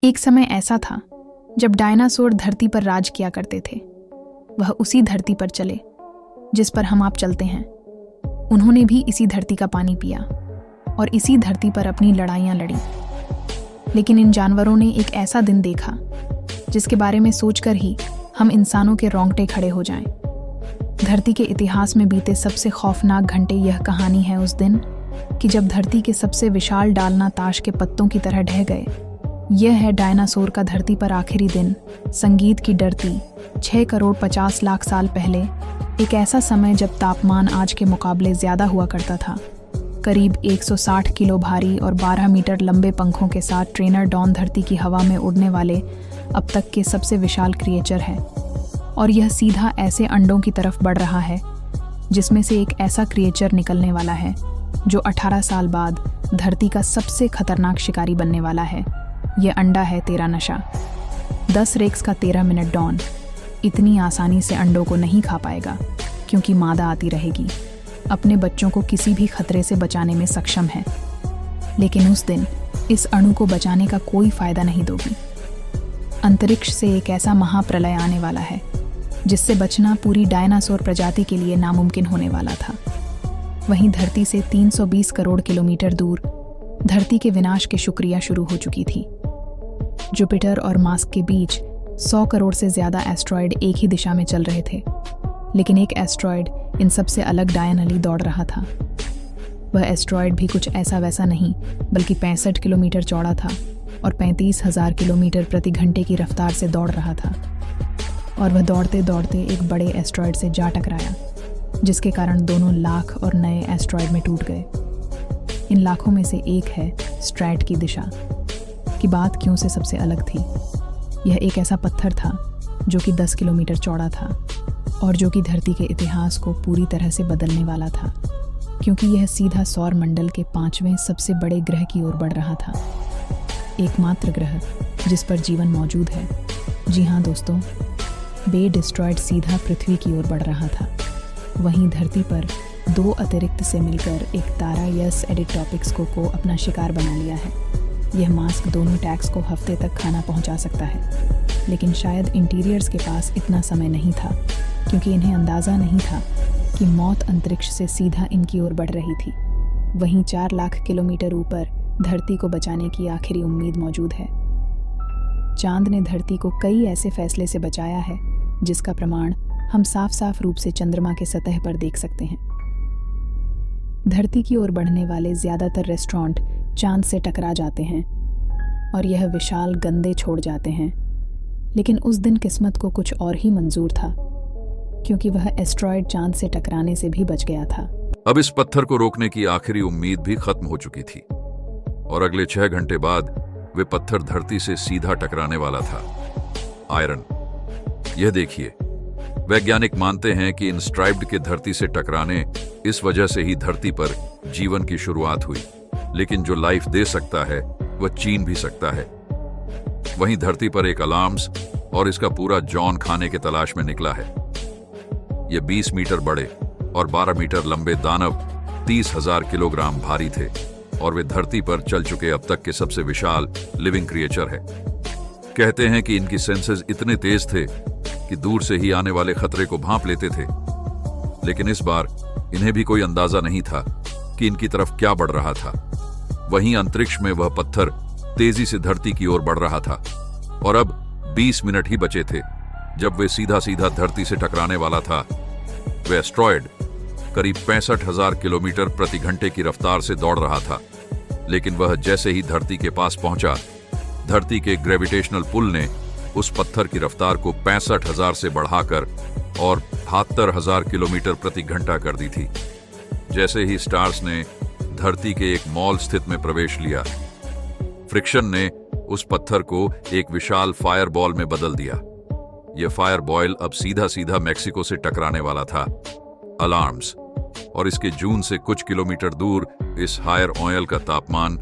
एक समय ऐसा था जब डायनासोर धरती पर राज किया करते थे। वह उसी धरती पर चले जिस पर हम आप चलते हैं। उन्होंने भी इसी धरती का पानी पिया और इसी धरती पर अपनी लड़ाइयाँ लड़ी। लेकिन इन जानवरों ने एक ऐसा दिन देखा जिसके बारे में सोचकर ही हम इंसानों के रोंगटे खड़े हो जाएं। धरती के इतिहास में बीते सबसे खौफनाक घंटे यह कहानी है उस दिन कि जब धरती के सबसे विशाल डालना ताश के पत्तों की तरह ढह गए। यह है डायनासोर का धरती पर आखिरी दिन, संगीत की डरती 6 करोड़ 50 लाख साल पहले। एक ऐसा समय जब तापमान आज के मुकाबले ज़्यादा हुआ करता था। करीब 160 किलो भारी और 12 मीटर लंबे पंखों के साथ ट्रेनर डॉन धरती की हवा में उड़ने वाले अब तक के सबसे विशाल क्रिएचर है। और यह सीधा ऐसे अंडों की तरफ बढ़ रहा है जिसमें से एक ऐसा क्रिएचर निकलने वाला है जो 18 साल बाद धरती का सबसे खतरनाक शिकारी बनने वाला है। यह अंडा है तेरा नशा। 10 रेक्स का 13 मिनट डॉन इतनी आसानी से अंडों को नहीं खा पाएगा क्योंकि मादा आती रहेगी, अपने बच्चों को किसी भी खतरे से बचाने में सक्षम है। लेकिन उस दिन इस अणु को बचाने का कोई फायदा नहीं दोगी। अंतरिक्ष से एक ऐसा महाप्रलय आने वाला है जिससे बचना पूरी डायनासोर प्रजाति के लिए नामुमकिन होने वाला था। वहीं धरती से 320 करोड़ किलोमीटर दूर धरती के विनाश की शुक्रिया शुरू हो चुकी थी। जुपिटर और मार्स के बीच 100 करोड़ से ज़्यादा एस्ट्रॉयड एक ही दिशा में चल रहे थे। लेकिन एक एस्ट्रॉयड इन सबसे अलग डायनली दौड़ रहा था। वह एस्ट्रॉयड भी कुछ ऐसा वैसा नहीं बल्कि 65 किलोमीटर चौड़ा था और 35,000 किलोमीटर प्रति घंटे की रफ्तार से दौड़ रहा था। और वह दौड़ते दौड़ते एक बड़े एस्ट्रॉयड से जा टकराया जिसके कारण दोनों लाख और नए एस्ट्रॉयड में टूट गए। इन लाखों में से एक है स्ट्रैट की दिशा की बात क्यों से सबसे अलग थी। यह एक ऐसा पत्थर था जो कि 10 किलोमीटर चौड़ा था और जो कि धरती के इतिहास को पूरी तरह से बदलने वाला था क्योंकि यह सीधा सौर मंडल के 5वें सबसे बड़े ग्रह की ओर बढ़ रहा था। एकमात्र ग्रह जिस पर जीवन मौजूद है। जी हाँ दोस्तों, बे डिस्ट्रॉयड सीधा पृथ्वी की ओर बढ़ रहा था। वहीं धरती पर 2 अतिरिक्त से मिलकर एक तारा यस एडिट टॉपिक्स को अपना शिकार बना लिया है। यह मास्क दोनों टैग्स को हफ्ते तक खाना पहुंचा सकता है। लेकिन शायद इंटीरियर्स के पास इतना समय नहीं था क्योंकि इन्हें अंदाज़ा नहीं था कि मौत अंतरिक्ष से सीधा इनकी ओर बढ़ रही थी। वहीं 4 लाख किलोमीटर ऊपर धरती को बचाने की आखिरी उम्मीद मौजूद है। चांद ने धरती को कई ऐसे फैसले से बचाया है जिसका प्रमाण हम साफ साफ रूप से चंद्रमा के सतह पर देख सकते हैं। धरती की ओर बढ़ने वाले ज़्यादातर रेस्टोरेंट चांद से टकरा जाते हैं और यह विशाल गंदे छोड़ जाते हैं। लेकिन उस दिन किस्मत को कुछ और ही मंजूर था क्योंकि वह एस्ट्रॉयड चांद से टकराने से भी बच गया था। अब इस पत्थर को रोकने की आखिरी उम्मीद भी खत्म हो चुकी थी और अगले 6 घंटे बाद वे पत्थर धरती से सीधा टकराने वाला था। आयरन। यह देखिए, वैज्ञानिक मानते हैं कि इन स्ट्राइप्ड के धरती से टकराने इस वजह से ही धरती पर जीवन की शुरुआत हुई। लेकिन जो लाइफ दे सकता है वह छीन भी सकता है। वहीं धरती पर एक अलार्म्स और इसका पूरा जॉन खाने की तलाश में निकला है। ये 20 मीटर बड़े और 12 मीटर लंबे दानव 30,000 किलोग्राम भारी थे और वे धरती पर चल चुके अब तक के सबसे विशाल लिविंग क्रिएचर है। कहते हैं कि इनकी सेंसेस इतने तेज थे कि दूर से ही आने वाले खतरे को भांप लेते थे। लेकिन इस बार इन्हें भी कोई अंदाजा नहीं था कि इनकी तरफ क्या बढ़ रहा था। वहीं अंतरिक्ष में वह पत्थर तेजी से धरती की ओर बढ़ रहा था और अब 20 मिनट ही बचे थे जब वे सीधा सीधा धरती से टकराने वाला था। वे एस्ट्रॉयड करीब 65,000 किलोमीटर प्रति घंटे की रफ्तार से दौड़ रहा था। लेकिन वह जैसे ही धरती के पास पहुंचा, धरती के ग्रेविटेशनल पुल ने उस पत्थर की रफ्तार को 65,000 से बढ़ाकर और 72,000 किलोमीटर प्रति घंटा कर दी थी। जैसे ही स्टार्स ने धरती के एक मॉल स्थित में प्रवेश लिया, फ्रिक्शन ने उस पत्थर को एक विशाल फायर बॉल में बदल दिया। यह फायर बॉल अब सीधा सीधा मैक्सिको से टकराने वाला था। अलार्म्स और इसके जून से कुछ किलोमीटर दूर इस हायर ऑयल का तापमान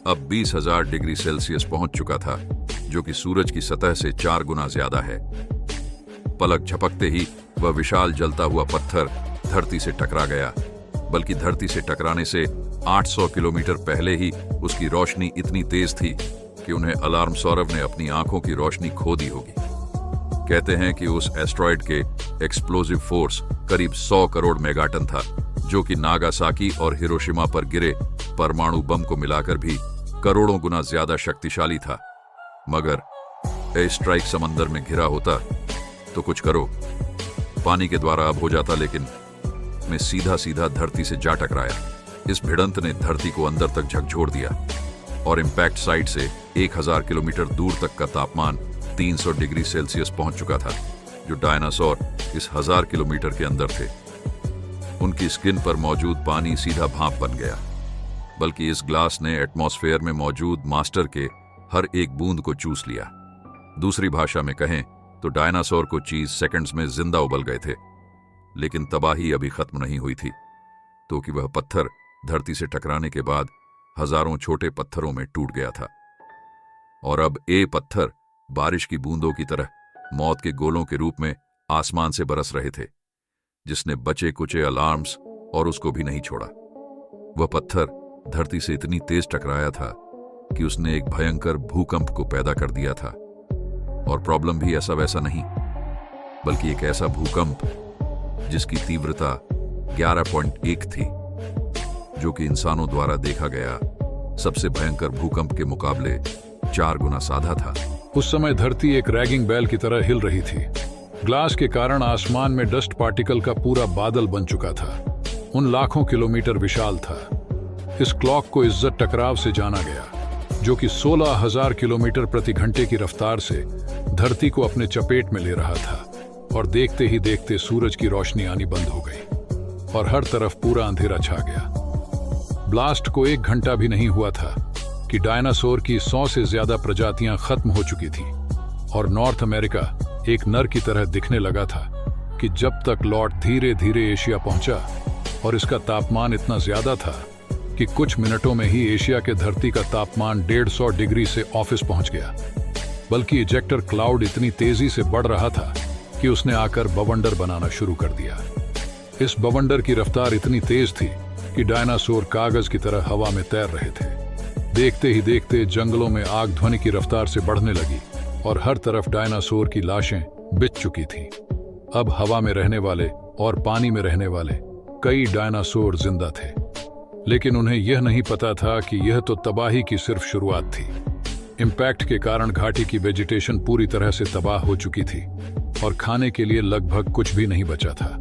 अब 20,000 डिग्री सेल्सियस पहुंच चुका था, जो कि सूरज की सतह से 4 गुना ज्यादा है। पलक झपकते ही वह विशाल जलता हुआ पत्थर धरती से टकरा गया, बल्कि धरती से टकराने से 800 किलोमीटर पहले ही उसकी रोशनी इतनी तेज थी कि उन्हें अलार्म सौरभ ने अपनी आंखों की रोशनी खो दी होगी। कहते हैं कि उस एस्ट्रॉयड के एक्सप्लोजिव फोर्स करीब 100 करोड़ मेगाटन था, जो कि नागासाकी और हिरोशिमा पर गिरे परमाणु बम को मिलाकर भी करोड़ों गुना ज्यादा शक्तिशाली था। मगर एयर स्ट्राइक समंदर में घिरा होता तो कुछ करो, पानी के द्वारा अब हो जाता, लेकिन मैं सीधा सीधा धरती से जा टकराया। इस भिड़ंत ने धरती को अंदर तक झकझोर दिया और इंपैक्ट साइट से 1000 किलोमीटर दूर तक का तापमान 300 डिग्री सेल्सियस पहुंच चुका था। जो डायनासोर इस 1000 किलोमीटर के अंदर थे, उनकी स्किन पर मौजूद पानी सीधा भाप बन गया, बल्कि इस ग्लास ने एटमॉस्फेयर में मौजूद मास्टर के हर एक बूंद को चूस लिया। दूसरी भाषा में कहें तो डायनासोर को चीज सेकंड्स में जिंदा उबल गए थे। लेकिन तबाही अभी खत्म नहीं हुई थी, तो कि वह पत्थर धरती से टकराने के बाद हजारों छोटे पत्थरों में टूट गया था। और अब ये पत्थर बारिश की बूंदों की तरह मौत के गोलों के रूप में आसमान से बरस रहे थे, जिसने बचे कुचे अलार्म्स और उसको भी नहीं छोड़ा। वह पत्थर धरती से इतनी तेज टकराया था कि उसने एक भयंकर भूकंप को पैदा कर दिया था। और प्रॉब्लम भी ऐसा वैसा नहीं, बल्कि एक ऐसा भूकंप जिसकी तीव्रता 11.1 थी, जो कि इंसानों द्वारा देखा गया सबसे भयंकर भूकंप के मुकाबले 4 गुना साधा था। उस समय धरती एक रैगिंग बैल की तरह हिल रही थी। ग्लास के कारण आसमान में डस्ट पार्टिकल का पूरा बादल बन चुका था। उन लाखों किलोमीटर विशाल था। इस क्लॉक को इज्जत टकराव से जाना गया, जो कि 16,000 किलोमीटर प्रति घंटे की रफ्तार से धरती को अपने चपेट में ले रहा था। और देखते ही देखते सूरज की रोशनी आनी बंद हो गई और हर तरफ पूरा अंधेरा छा गया। ब्लास्ट को 1 घंटा भी नहीं हुआ था कि डायनासोर की 100 से ज्यादा प्रजातियां खत्म हो चुकी थी और नॉर्थ अमेरिका एक नर की तरह दिखने लगा था कि जब तक लॉट धीरे धीरे एशिया पहुंचा और इसका तापमान इतना ज्यादा था कि कुछ मिनटों में ही एशिया के धरती का तापमान 150 डिग्री से ऑफिस पहुंच गया। बल्कि इजेक्टर क्लाउड इतनी तेजी से बढ़ रहा था कि उसने आकर बवंडर बनाना शुरू कर दिया। इस बवंडर की रफ्तार इतनी तेज थी कि डायनासोर कागज की तरह हवा में तैर रहे थे। देखते ही देखते जंगलों में आग ध्वनि की रफ्तार से बढ़ने लगी और हर तरफ डायनासोर की लाशें बिछ चुकी थीं। अब हवा में रहने वाले और पानी में रहने वाले कई डायनासोर जिंदा थे, लेकिन उन्हें यह नहीं पता था कि यह तो तबाही की सिर्फ शुरुआत थी। इंपैक्ट के कारण घाटी की वेजिटेशन पूरी तरह से तबाह हो चुकी थी और खाने के लिए लगभग कुछ भी नहीं बचा था।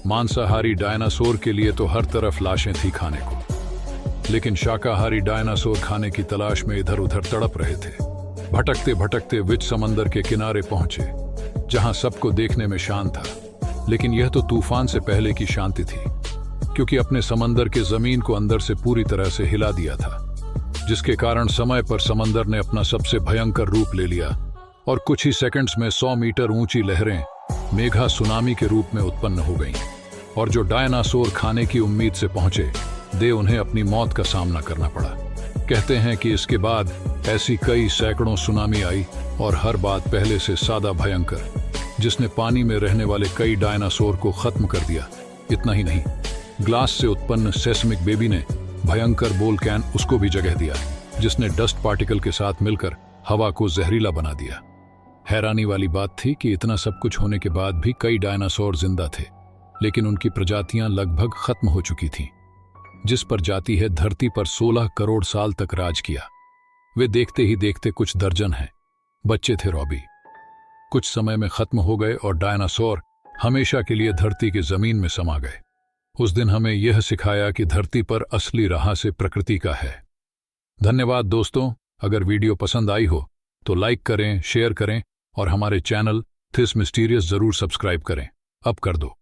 मांसाहारी डायनासोर के लिए तो हर तरफ लाशें थी खाने को, लेकिन शाकाहारी डायनासोर खाने की तलाश में इधर उधर तड़प रहे थे। भटकते भटकते विच समंदर के किनारे पहुंचे, जहां सबको देखने में शांत था, लेकिन यह तो तूफान से पहले की शांति थी, क्योंकि अपने समंदर के जमीन को अंदर से पूरी तरह से हिला दिया था, जिसके कारण समय पर समंदर ने अपना सबसे भयंकर रूप ले लिया और कुछ ही सेकंड्स में 100 मीटर ऊंची लहरें मेघा सुनामी के रूप में उत्पन्न हो गईं। और जो डायनासोर खाने की उम्मीद से पहुंचे, दे उन्हें अपनी मौत का सामना करना पड़ा। कहते हैं कि इसके बाद ऐसी कई सैकड़ों सुनामी आई और हर बात पहले से ज्यादा भयंकर, जिसने पानी में रहने वाले कई डायनासोर को खत्म कर दिया। इतना ही नहीं, ग्लास से उत्पन्न सेस्मिक बेबी ने भयंकर वोल्केन उसको भी जगह दिया, जिसने डस्ट पार्टिकल के साथ मिलकर हवा को जहरीला बना दिया। हैरानी वाली बात थी कि इतना सब कुछ होने के बाद भी कई डायनासोर जिंदा थे, लेकिन उनकी प्रजातियां लगभग खत्म हो चुकी थीं। जिस प्रजाति है धरती पर 16 करोड़ साल तक राज किया, वे देखते ही देखते कुछ दर्जन हैं। बच्चे थे रॉबी, कुछ समय में खत्म हो गए और डायनासोर हमेशा के लिए धरती के जमीन में समा गए। उस दिन हमें यह सिखाया कि धरती पर असली राह से प्रकृति का है। धन्यवाद दोस्तों। अगर वीडियो पसंद आई हो तो लाइक करें, शेयर करें और हमारे चैनल थिस मिस्टीरियस जरूर सब्सक्राइब करें। अब कर दो।